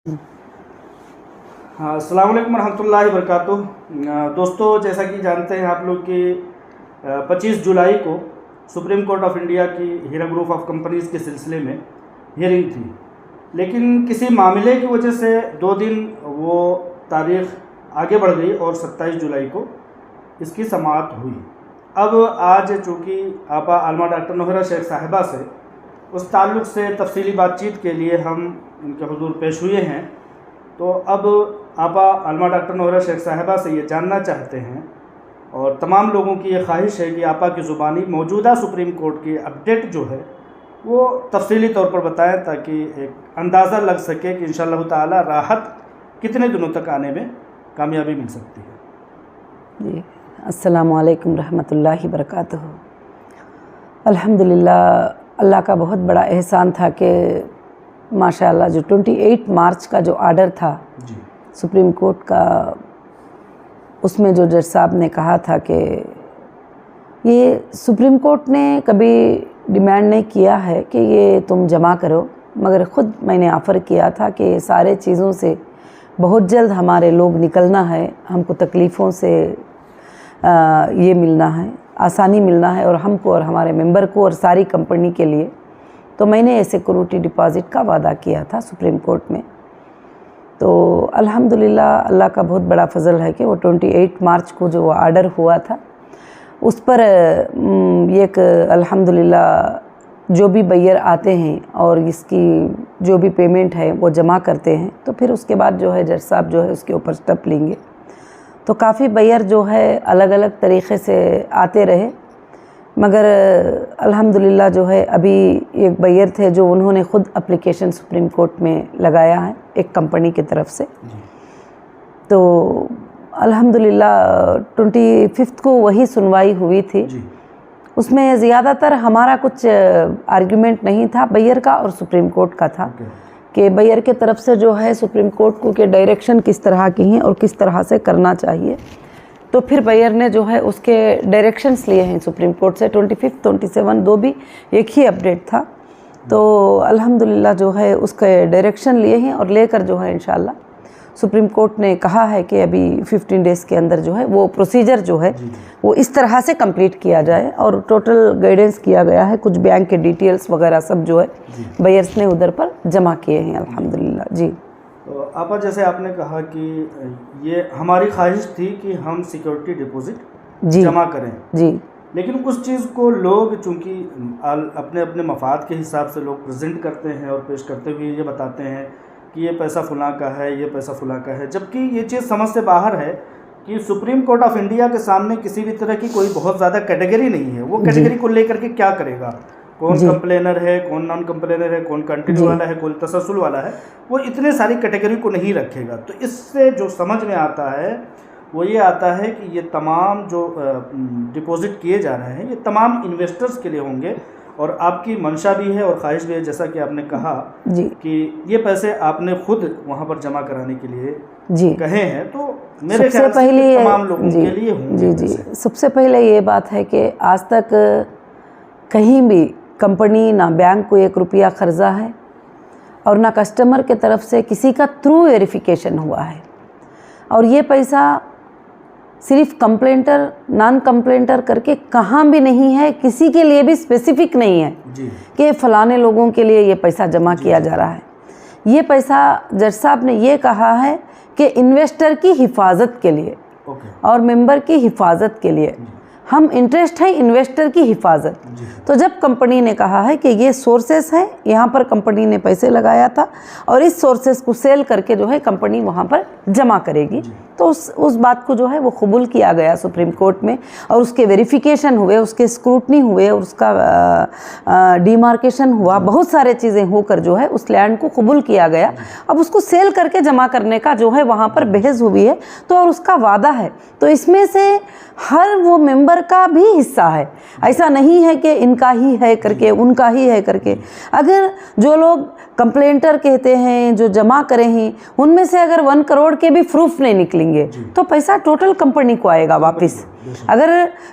हाँ, अस्सलाम वालेकुम रहमतुल्लाहि व बरकातुहू। दोस्तों, जैसा कि जानते हैं आप लोग कि 25 जुलाई को सुप्रीम कोर्ट ऑफ इंडिया की हीरा ग्रुप ऑफ कंपनीज़ के सिलसिले में हियरिंग थी, लेकिन किसी मामले की वजह से 2 दिन वो तारीख़ आगे बढ़ गई और 27 जुलाई को इसकी समाअत हुई। अब आज चूँकि आपा आलमा डॉक्टर नोहरा शेख साहिबा से उस ताल्लुक़ से तफसीली बातचीत के लिए हम उनके हुजूर पेश हुए हैं, तो अब आपा आलमा डॉक्टर नोहरा शेख साहिबा से ये जानना चाहते हैं और तमाम लोगों की ये ख्वाहिश है कि आपा की ज़ुबानी मौजूदा सुप्रीम कोर्ट की अपडेट जो है वो तफसीली तौर पर बताएं, ताकि एक अंदाज़ा लग सके कि इंशाअल्लाह ताला राहत कितने दिनों तक आने में कामयाबी मिल सकती है। जी, अस्सलामु अलैकुम रहमतुल्लाहि बरकातुहू। अल्हम्दुलिल्लाह, अल्लाह का बहुत बड़ा एहसान था कि माशाअल्लाह जो 28 मार्च का जो आर्डर था जी, सुप्रीम कोर्ट का, उसमें जो जज साहब ने कहा था कि ये सुप्रीम कोर्ट ने कभी डिमांड नहीं किया है कि ये तुम जमा करो, मगर ख़ुद मैंने ऑफ़र किया था कि सारे चीज़ों से बहुत जल्द हमारे लोग निकलना है, हमको तकलीफ़ों से ये मिलना है, आसानी मिलना है, और हमको और हमारे मेंबर को और सारी कंपनी के लिए। तो मैंने ऐसे सिक्योरिटी डिपॉज़िट का वादा किया था सुप्रीम कोर्ट में। तो अल्हम्दुलिल्लाह, अल्लाह का बहुत बड़ा फ़ज़ल है कि वो 28 मार्च को जो आर्डर हुआ था उस पर एक अल्हम्दुलिल्लाह जो भी बायर आते हैं और इसकी जो भी पेमेंट है वो जमा करते हैं, तो फिर उसके बाद जो है जज साहब जो है उसके ऊपर स्टेप लेंगे। तो काफ़ी बायर जो है अलग अलग तरीक़े से आते रहे, मगर अल्हम्दुलिल्लाह जो है अभी एक बायर थे जो उन्होंने ख़ुद एप्लीकेशन सुप्रीम कोर्ट में लगाया है एक कंपनी की तरफ से। तो अल्हम्दुलिल्लाह 25 को वही सुनवाई हुई थी। उसमें ज़्यादातर हमारा कुछ आर्ग्यूमेंट नहीं था, बायर का और सुप्रीम कोर्ट का था कि बायर के तरफ से जो है सुप्रीम कोर्ट को के डायरेक्शन किस तरह की हैं और किस तरह से करना चाहिए। तो फिर बायर ने जो है उसके डायरेक्शंस लिए हैं सुप्रीम कोर्ट से। 25, 27 दो भी एक ही अपडेट था। तो अल्हम्दुलिल्लाह जो है उसके डायरेक्शन लिए हैं और लेकर जो है इंशाअल्लाह सुप्रीम कोर्ट ने कहा है कि अभी 15 डेज़ के अंदर जो है वो प्रोसीजर जो है वो इस तरह से कंप्लीट किया जाए, और टोटल गाइडेंस किया गया है। कुछ बैंक के डिटेल्स वगैरह सब जो है बायर्स ने उधर पर जमा किए हैं अल्हम्दुलिल्लाह। जी, तो आपा जैसे आपने कहा कि ये हमारी ख्वाहिश थी कि हम सिक्योरिटी डिपॉजिट जमा करें, जी, लेकिन उस चीज़ को लोग चूँकि अपने अपने मफाद के हिसाब से लोग प्रेजेंट करते हैं और पेश करते हुए ये बताते हैं कि ये पैसा फ़लाँ का है, ये पैसा फ़लाँ का है, जबकि ये चीज़ समझ से बाहर है कि सुप्रीम कोर्ट ऑफ इंडिया के सामने किसी भी तरह की कोई बहुत ज़्यादा कैटेगरी नहीं है। वो कैटेगरी को लेकर के क्या करेगा, कौन कंप्लेनर है, कौन नॉन कंप्लेनर है, कौन कंटिन्यू वाला है, कौन तसलसल वाला है, वो इतने सारी कैटेगरी को नहीं रखेगा। तो इससे जो समझ में आता है वो ये आता है कि ये तमाम जो डिपॉज़िट किए जा रहे हैं ये तमाम इन्वेस्टर्स के लिए होंगे, और आपकी मंशा भी है और ख्वाहिश भी है, जैसा कि आपने कहा कि ये पैसे आपने खुद वहाँ पर जमा कराने के लिए कहे हैं। तो मेरे ख्याल से तमाम लोगों के लिए होंगे। जी, सबसे पहले ये बात है कि आज तक कहीं भी कंपनी ना बैंक को 1 रुपया कर्जा है और ना कस्टमर के तरफ से किसी का थ्रू वेरिफिकेशन हुआ है, और ये पैसा सिर्फ कंप्लेंटर नॉन कंप्लेंटर करके कहाँ भी नहीं है, किसी के लिए भी स्पेसिफिक नहीं है कि फ़लाने लोगों के लिए ये पैसा जमा किया जा रहा है। ये पैसा जज साहब ने ये कहा है कि इन्वेस्टर की हिफाजत के लिए और मेंबर की हिफाजत के लिए, हम इंटरेस्ट है इन्वेस्टर की हिफाजत। तो जब कंपनी ने कहा है कि ये सोर्सेस हैं, यहाँ पर कंपनी ने पैसे लगाया था और इस सोर्सेस को सेल करके जो है कंपनी वहाँ पर जमा करेगी, तो उस बात को जो है वो कबूल किया गया सुप्रीम कोर्ट में, और उसके वेरिफिकेशन हुए, उसके स्क्रूटनी हुए, और उसका डिमार्केशन हुआ, बहुत सारे चीज़ें होकर जो है उस लैंड को कबूल किया गया। अब उसको सेल करके जमा करने का जो है वहाँ पर बहस हुई है, तो और उसका वादा है। तो इसमें से हर वो मेंबर का भी हिस्सा है, ऐसा नहीं है कि इनका ही है करके उनका ही है करके। अगर जो लोग कंप्लेंटर कहते हैं जो जमा करे हैं, उनमें से अगर 1 करोड़ के भी प्रूफ नहीं निकलेंगे तो पैसा टोटल कंपनी को आएगा वापस। अगर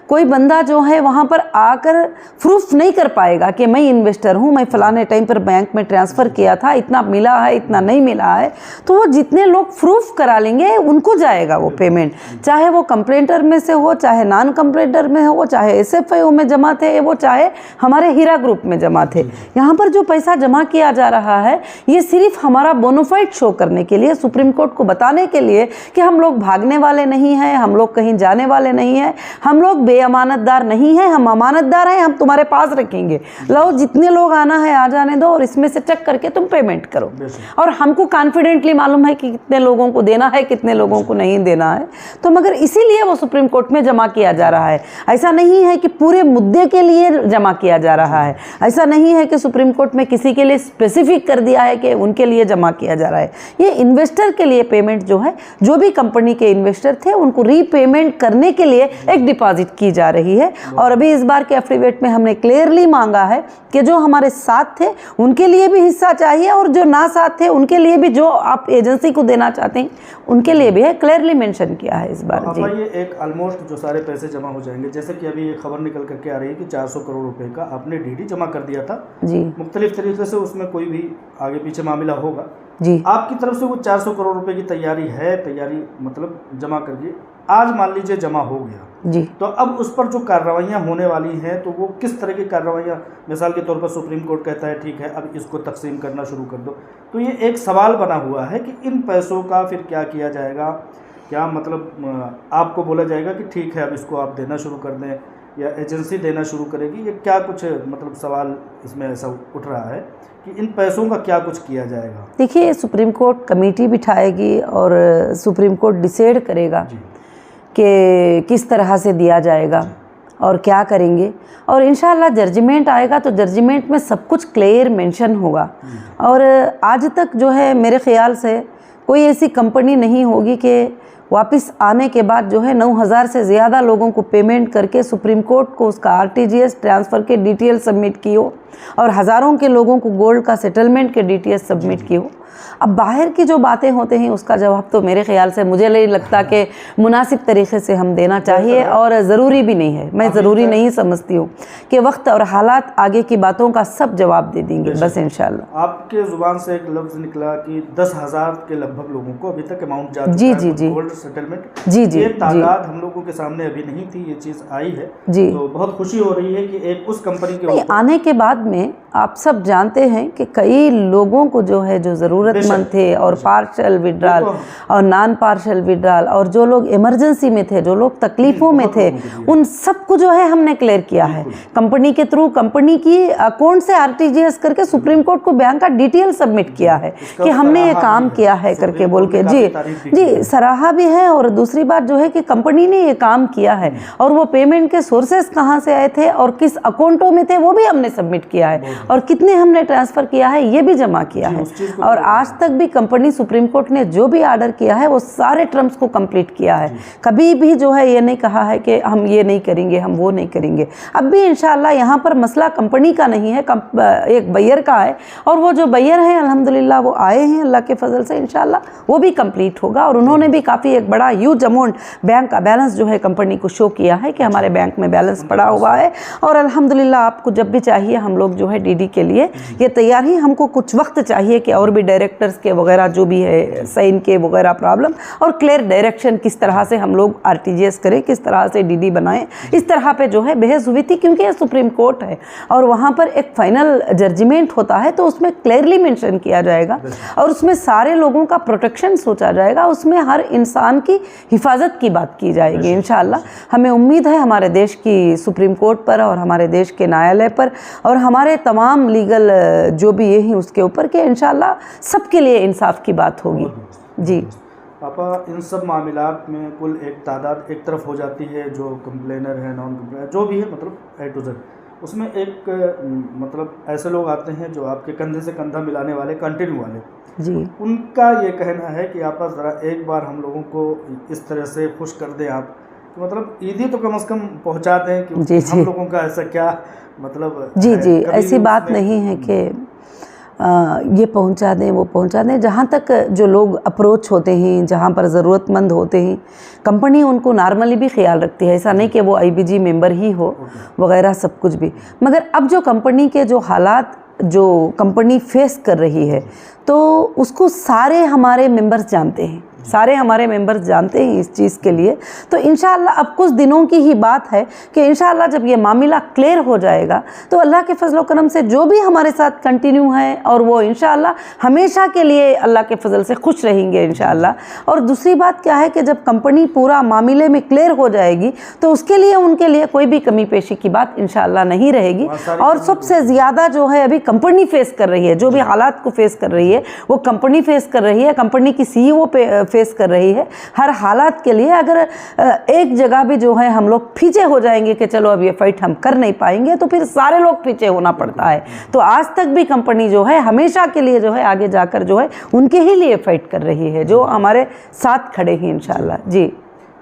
कोई बंदा जो है वहाँ पर आकर प्रूफ नहीं कर पाएगा कि मैं इन्वेस्टर हूँ, मैं फलाने टाइम पर बैंक में ट्रांसफ़र किया था, इतना मिला है, इतना नहीं मिला है, तो वो जितने लोग प्रूफ करा लेंगे उनको जाएगा वो पेमेंट, चाहे वो कंप्लेंटर में से हो, चाहे नॉन कंप्लेंटर में हो, चाहे SFIO में जमा थे वो, चाहे हमारे हीरा ग्रुप में जमा थे। यहाँ पर जो पैसा जमा किया जा रहा है ये सिर्फ हमारा बोनोफाइड शो करने के लिए, सुप्रीम कोर्ट को बताने के लिए कि हम लोग भागने वाले नहीं हैं, हम लोग कहीं जाने वाले नहीं हैं, हम लोग बेअमानतदार नहीं हैं, हम अमानतदार हैं, हम तुम्हारे पास रखेंगे, लो जितने लोग आना है आ जाने दो और इसमें से चेक करके तुम पेमेंट करो। और हमको कॉन्फिडेंटली मालूम है कि कितने लोगों को देना है, कितने लोगों को नहीं देना है, तो मगर इसीलिए वो सुप्रीम कोर्ट में जमा किया जा रहा है। ऐसा नहीं है कि पूरे मुद्दे के लिए जमा किया जा रहा है, ऐसा नहीं है कि सुप्रीम कोर्ट में किसी के लिए स्पेसिफिक कर दिया है कि उनके लिए जमा किया जा रहा है। ये इन्वेस्टर के लिए पेमेंट जो है, जो भी कंपनी के इन्वेस्टर थे उनको रीपेमेंट करने के लिए एक डिपॉजिट की जा रही है। और अभी इस बार के एफिडेविट में हमने क्लियरली मांगा है कि जो हमारे साथ थे उनके लिए भी हिस्सा चाहिए और जो ना साथ थे उनके लिए भी, जो आप एजेंसी को देना चाहते हैं उनके लिए भी है, क्लियरली मेंशन किया है इस बार। जी, ये एक ऑलमोस्ट जो सारे पैसे जमा हो जाएंगे, जैसे कि अभी ये खबर निकल करके आ रही है कि 400 करोड़ रुपए का आपने डीडी जमा कर दिया था जी, मुख्तलिफ तरीके से, उसमें कोई भी आगे पीछे मामला होगा जी, आपकी तरफ से वो 400 करोड़ रुपए की तैयारी मतलब जमा करके आज मान लीजिए जमा हो गया जी, तो अब उस पर जो कार्रवाइयाँ होने वाली हैं तो वो किस तरह की कार्रवाइयाँ, मिसाल के तौर पर सुप्रीम कोर्ट कहता है ठीक है अब इसको तकसीम करना शुरू कर दो, तो ये एक सवाल बना हुआ है कि इन पैसों का फिर क्या किया जाएगा, क्या मतलब आपको बोला जाएगा कि ठीक है अब इसको आप देना शुरू कर दें या एजेंसी देना शुरू करेगी, ये क्या कुछ मतलब सवाल इसमें ऐसा उठ रहा है कि इन पैसों का क्या कुछ किया जाएगा? देखिए सुप्रीम कोर्ट कमेटी बिठाएगी और सुप्रीम कोर्ट डिसाइड करेगा कि किस तरह से दिया जाएगा और क्या करेंगे, और इंशाल्लाह जजमेंट आएगा तो जजमेंट में सब कुछ क्लियर मेंशन होगा। और आज तक जो है मेरे ख़्याल से कोई ऐसी कंपनी नहीं होगी कि वापस आने के बाद जो है 9,000 से ज़्यादा लोगों को पेमेंट करके सुप्रीम कोर्ट को उसका RTGS ट्रांसफ़र के डिटेल सबमिट की हो और हज़ारों के लोगों को गोल्ड का सेटलमेंट के डिटेल्स सबमिट की हो। अब बाहर की जो बातें होते हैं उसका जवाब तो मेरे ख्याल से मुझे नहीं लगता कि मुनासिब तरीके से हम देना चाहिए और ज़रूरी भी नहीं है। मैं ज़रूरी नहीं समझती हूँ कि वक्त और हालात आगे की बातों का सब जवाब दे देंगे बस इंशाल्लाह। आपके ज़ुबान से एक लफ्ज़ निकला कि 10,000 के लगभग लोगों को अभी तक अमाउंट जा चुका जी है जी जी गोल्ड सेटलमेंट। जी जी ये तादाद हम लोगों के सामने अभी नहीं थी, ये चीज़ आई है जी, तो बहुत खुशी हो रही है कि एक उस कंपनी के आने के बाद में आप सब जानते हैं कि कई लोगों को जो है जो ज़रूरतमंद थे और पार्शल विड्रॉल और नॉन पार्शल विड्रॉल और जो लोग इमरजेंसी में थे, जो लोग तकलीफ़ों में थे, उन सबको जो है हमने क्लियर किया है कंपनी के थ्रू। कंपनी की अकाउंट से RTGS करके सुप्रीम कोर्ट को बैंक का डिटेल सबमिट किया है कि हमने ये काम किया है करके बोल के। जी जी, सराहा भी है। और दूसरी बात जो है कि कंपनी ने ये काम किया है और वो पेमेंट के सोर्सेस कहाँ से आए थे और किस अकाउंटों में थे वो भी हमने सबमिट किया है और कितने हमने ट्रांसफ़र किया है ये भी जमा किया है। और आज तक भी कंपनी सुप्रीम कोर्ट ने जो भी ऑर्डर किया है वो सारे टर्म्स को कंप्लीट किया है। कभी भी जो है ये नहीं कहा है कि हम ये नहीं करेंगे, हम वो नहीं करेंगे। अब भी इंशाल्लाह यहाँ पर मसला कंपनी का नहीं है, एक बैयर का है और वो जो बैयर हैं अल्हम्दुलिल्लाह वो आए हैं अल्लाह के फजल से, इंशाल्लाह वो भी कंप्लीट होगा। और उन्होंने भी काफ़ी एक बड़ा ह्यूज अमाउंट बैंक का बैलेंस जो है कंपनी को शो किया है कि हमारे बैंक में बैलेंस पड़ा हुआ है। और अल्हम्दुलिल्लाह आपको जब भी चाहिए हम लोग जो है DD के लिए ये तैयार ही। हमको कुछ वक्त चाहिए कि और भी डायरेक्टर्स के वगैरह जो भी है साइन के वगैरह प्रॉब्लम और क्लियर डायरेक्शन किस तरह से हम लोग RTGS करें, किस तरह से DD बनाएं, इस तरह पे जो है बहस हुई थी क्योंकि ये सुप्रीम कोर्ट है और वहाँ पर एक फाइनल जजमेंट होता है तो उसमें क्लियरली मेंशन किया जाएगा और उसमें सारे लोगों का प्रोटेक्शन सोचा जाएगा, उसमें हर इंसान की हिफाजत की बात की जाएगी इंशाल्लाह। हमें उम्मीद है हमारे देश की सुप्रीम कोर्ट पर और हमारे देश के न्यायालय पर और हमारे तमाम लीगल जो भी ये हैं उसके ऊपर कि इंशाल्लाह सबके लिए इंसाफ की बात होगी। जी पापा, इन सब मामलात में कुल एक तादाद एक तरफ हो जाती है जो कंप्लेनर है, नॉन कंप्लेनर जो भी है, मतलब A to Z, उसमें एक मतलब ऐसे लोग आते हैं जो आपके कंधे से कंधा मिलाने वाले, कंटिन्यू वाले जी। उनका ये कहना है कि आप ज़रा एक बार हम लोगों को इस तरह से खुश कर दें आप, तो मतलब ईदी तो कम से कम पहुंचा दें कि हम लोगों का ऐसा क्या मतलब जी जी, ऐसी बात नहीं है कि ये पहुंचा दें वो पहुंचा दें। जहाँ तक जो लोग अप्रोच होते हैं, जहाँ पर ज़रूरतमंद होते हैं, कंपनी उनको नॉर्मली भी ख्याल रखती है। ऐसा नहीं कि वो IBG मेंबर ही हो वगैरह सब कुछ भी। मगर अब जो कंपनी के जो हालात जो कंपनी फेस कर रही है, तो उसको सारे हमारे मेंबर्स जानते हैं, सारे हमारे मेंबर्स जानते हैं इस चीज़ के लिए। तो इंशाअल्लाह अब कुछ दिनों की ही बात है कि इंशाअल्लाह जब ये मामला क्लियर हो जाएगा तो अल्लाह के फजल करम से जो भी हमारे साथ कंटिन्यू है और वो इंशाअल्लाह हमेशा के लिए अल्लाह के फजल से खुश रहेंगे इंशाअल्लाह। और दूसरी बात क्या है कि जब कंपनी पूरा मामले में क्लियर हो जाएगी तो उसके लिए उनके लिए कोई भी कमी पेशी की बात इंशाअल्लाह नहीं रहेगी। और सबसे ज़्यादा जो है अभी कंपनी फेस कर रही है, जो भी हालात को फेस कर रही है वो कंपनी फेस कर रही है, कंपनी की CEO फेस कर रही है। हर हालात के लिए अगर एक जगह भी जो है हम लोग पीछे हो जाएंगे कि चलो अब ये फाइट हम कर नहीं पाएंगे, तो फिर सारे लोग पीछे होना पड़ता है। तो आज तक भी कंपनी जो है हमेशा के लिए जो है आगे जाकर जो है उनके ही लिए फाइट कर रही है, जो हमारे साथ खड़े हैं इंशाल्लाह। जी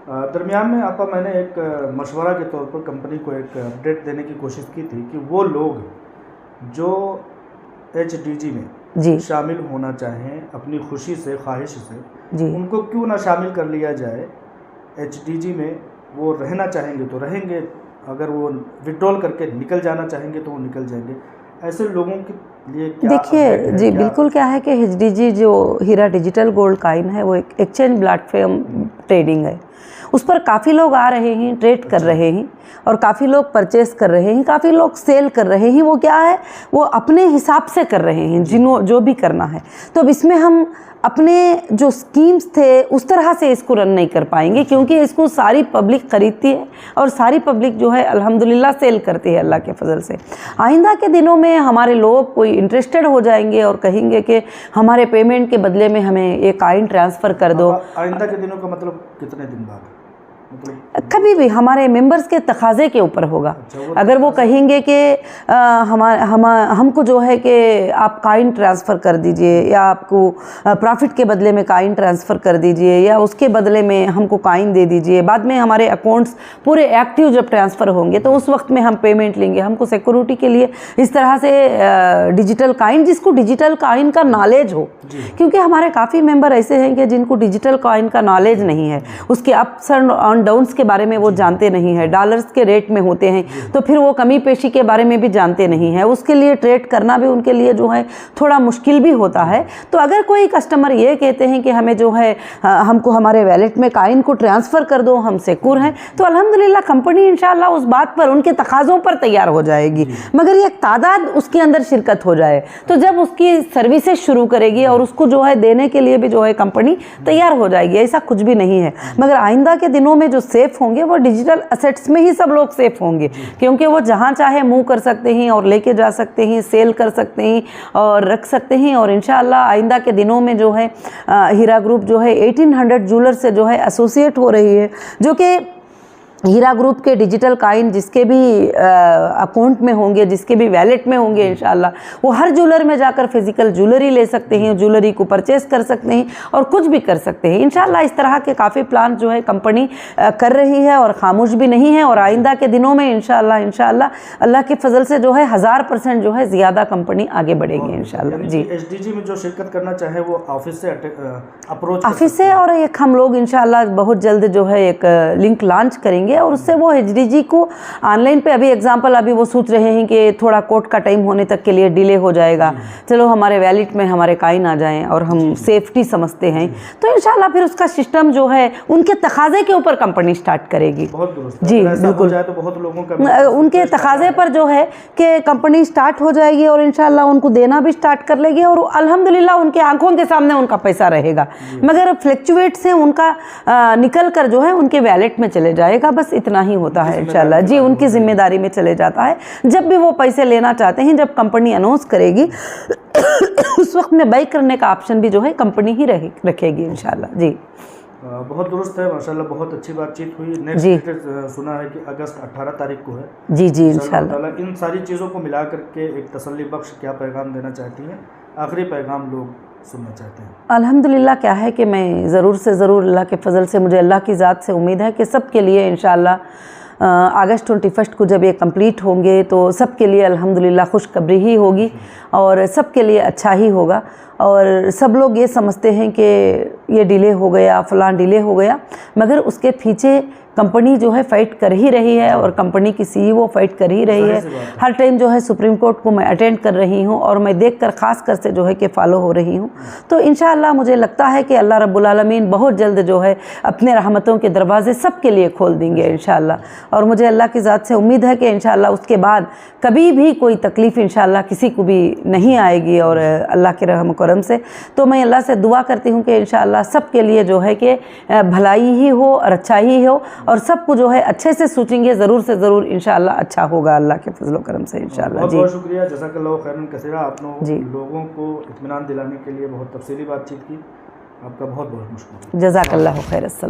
दरमियान में आपका मैंने एक मशवरा के तौर पर कंपनी को एक अपडेट देने की कोशिश की थी कि वो लोग जो HDG में जी शामिल होना चाहें अपनी खुशी से, ख्वाहिश से, जी उनको क्यों ना शामिल कर लिया जाए HDG में। वो रहना चाहेंगे तो रहेंगे, अगर वो विड्रॉल करके निकल जाना चाहेंगे तो वो निकल जाएंगे। ऐसे लोगों के लिए क्या देखिए जी बिल्कुल क्या है कि HDG जो हीरा डिजिटल गोल्ड कॉइन है वो एक एक्सचेंज प्लेटफॉर्म ट्रेडिंग है। उस पर काफ़ी लोग आ रहे हैं, ट्रेड कर रहे हैं और काफ़ी लोग परचेस कर रहे हैं, काफ़ी लोग सेल कर रहे हैं। वो क्या है, वो अपने हिसाब से कर रहे हैं जो भी करना है। तो अब इसमें हम अपने जो स्कीम्स थे उस तरह से इसको रन नहीं कर पाएंगे, क्योंकि इसको सारी पब्लिक ख़रीदती है और सारी पब्लिक जो है अल्हम्दुलिल्लाह सेल करती है अल्लाह के फजल से। आइंदा के दिनों में हमारे लोग कोई इंटरेस्टेड हो जाएंगे और कहेंगे कि हमारे पेमेंट के बदले में हमें ये कॉइन ट्रांसफ़र कर दो। आइंदा के दिनों का मतलब कितने दिन बाद? कभी भी हमारे मेंबर्स के तकाज़े के ऊपर होगा। अगर वो कहेंगे कि हमको जो है कि आप कॉइन ट्रांसफ़र कर दीजिए, या आपको प्रॉफिट के बदले में कॉइन ट्रांसफ़र कर दीजिए, या उसके बदले में हमको कॉइन दे दीजिए, बाद में हमारे अकाउंट्स पूरे एक्टिव जब ट्रांसफ़र होंगे तो उस वक्त में हम पेमेंट लेंगे। हमको सिक्योरिटी के लिए इस तरह से डिजिटल कॉइन, जिसको डिजिटल कॉइन का नॉलेज हो, क्योंकि हमारे काफ़ी मेंबर ऐसे हैं कि जिनको डिजिटल कॉइन का नॉलेज नहीं है, उसके अप्स एंड डाउन्स के बारे में वो जानते नहीं है, डॉलर्स के रेट में होते हैं तो फिर वो कमी पेशी के बारे में भी जानते नहीं है, उसके लिए ट्रेड करना भी उनके लिए जो है थोड़ा मुश्किल भी होता है। तो अगर कोई कस्टमर ये कहते हैं कि हमें जो है हमको हमारे वैलेट में कॉइन को ट्रांसफ़र कर दो, हम सिक्योर हैं, तो अल्हम्दुलिल्लाह कंपनी इंशाल्लाह उस बात पर, उनके तकाज़ों पर तैयार हो जाएगी। मगर एक तादाद उसके अंदर शिरकत हो जाए तो जब उसकी सर्विसेज शुरू करेगी और उसको जो है देने के लिए भी जो है कंपनी तैयार हो जाएगी। ऐसा कुछ भी नहीं है। मगर आइंदा के दिनों में जो सेफ होंगे वो डिजिटल असेट्स में ही सब लोग सेफ होंगे, क्योंकि वो जहाँ चाहे मूव कर सकते हैं और लेके जा सकते हैं, सेल कर सकते हैं और रख सकते हैं। और इंशाअल्लाह आइंदा के दिनों में जो है हीरा ग्रुप जो है 1800 ज्वेलर से जो है एसोसिएट हो रही है, जो कि हीरा ग्रुप के डिजिटल कॉइन जिसके भी अकाउंट में होंगे, जिसके भी वैलेट में होंगे, इंशाल्लाह वो हर ज्वेलर में जाकर फिजिकल ज्वेलरी ले सकते हैं, ज्वेलरी को परचेस कर सकते हैं और कुछ भी कर सकते हैं। इंशाल्लाह इस तरह के काफ़ी प्लान जो है कंपनी कर रही है और खामोश भी नहीं है। और आइंदा के दिनों में इंशाल्लाह अल्लाह के फजल से जो है 1000% जो है ज़्यादा कंपनी आगे बढ़ेगी इंशाल्लाह। जी HDG में जो शिरकत करना चाहे वो ऑफिस से अप्रोच ऑफिस से, और एक हम लोग इंशाल्लाह बहुत जल्द जो है एक लिंक लॉन्च करेंगे और उससे वो HDG को ऑनलाइन पे, अभी एग्जांपल अभी वो सोच रहे हैं कि थोड़ा कोर्ट का टाइम होने तक के लिए डिले हो जाएगा, चलो हमारे वैलेट में हमारे कॉइन आ जाएं और हम सेफ्टी समझते हैं, तो इंशाल्लाह फिर उसका सिस्टम जो है उनके तकाज़े के ऊपर कंपनी स्टार्ट करेगी। जी बिल्कुल, तो बहुत लोगों का उनके तकाज़े पर जो है कि कंपनी स्टार्ट हो जाएगी और इंशाल्लाह उनको देना भी स्टार्ट कर लेगी और अल्हम्दुलिल्लाह उनके आंखों के सामने उनका पैसा रहेगा। मगर फ्लक्चुएट से उनका निकल कर जो है उनके वैलेट में चले जाएगा, बस इतना ही होता है इंशाल्लाह। जी उनकी जिम्मेदारी में चले जाता है। जब भी वो पैसे लेना चाहते हैं, जब कंपनी अनाउंस करेगी उस वक्त में बाई करने का ऑप्शन भी जो है कंपनी ही रखेगी इंशाल्लाह। जी बहुत दुरुस्त है माशाल्लाह, बहुत अच्छी बातचीत हुई। नेक्स्ट सुना है कि अगस्त 18 तारीख को है। जी इंशाल्लाह। इन सारी चीज़ों को मिला करके एक तसल्ली बख्श क्या पैगाम देना चाहती हैं, आखिरी पैगाम लोग सुनना चाहते हैं? अल्हम्दुलिल्लाह क्या है कि मैं ज़रूर से ज़रूर अल्लाह के फजल से, मुझे अल्लाह की ज़ात से उम्मीद है कि सब के लिए इंशाल्लाह अगस्त 21 को जब ये कंप्लीट होंगे तो सबके लिए अल्हम्दुलिल्लाह खुशखबरी ही होगी और सबके लिए अच्छा ही होगा। और सब लोग ये समझते हैं कि ये डिले हो गया, फ़लाँ डिले हो गया, मगर उसके पीछे कंपनी जो है फ़ाइट कर ही रही है और कंपनी की सीईओ फ़ाइट कर ही रही है। हर टाइम जो है सुप्रीम कोर्ट को मैं अटेंड कर रही हूँ और मैं देखकर ख़ास कर से जो है कि फ़ॉलो हो रही हूँ। तो इंशाअल्लाह मुझे लगता है कि अल्लाह रब्बुल आलमीन बहुत जल्द जो है अपने रहमतों के दरवाज़े सबके लिए खोल देंगे इंशाअल्लाह। और मुझे अल्लाह की ज़ात से उम्मीद है कि इंशाअल्लाह उसके बाद कभी भी कोई तकलीफ़ इंशाअल्लाह किसी को भी नहीं आएगी और अल्लाह के रहम करम से। तो मैं अल्लाह से दुआ करती हूँ कि इंशाअल्लाह सबके लिए जो है कि भलाई ही हो और अच्छाई हो और सबको जो है अच्छे से सोचेंगे ज़रूर से ज़रूर इंशाअल्लाह अच्छा होगा अल्लाह के फजल करम से इंशाअल्लाह। बहुत जी बहुत शुक्रिया, जज़ाकल्लाहु खैरन कसीरा। आपने जी लोगों को इत्मीनान दिलाने के लिए बहुत तफसीली बातचीत की, आपका बहुत बहुत मुश्किल। जज़ाकल्लाहु खैर। अस्सलाम।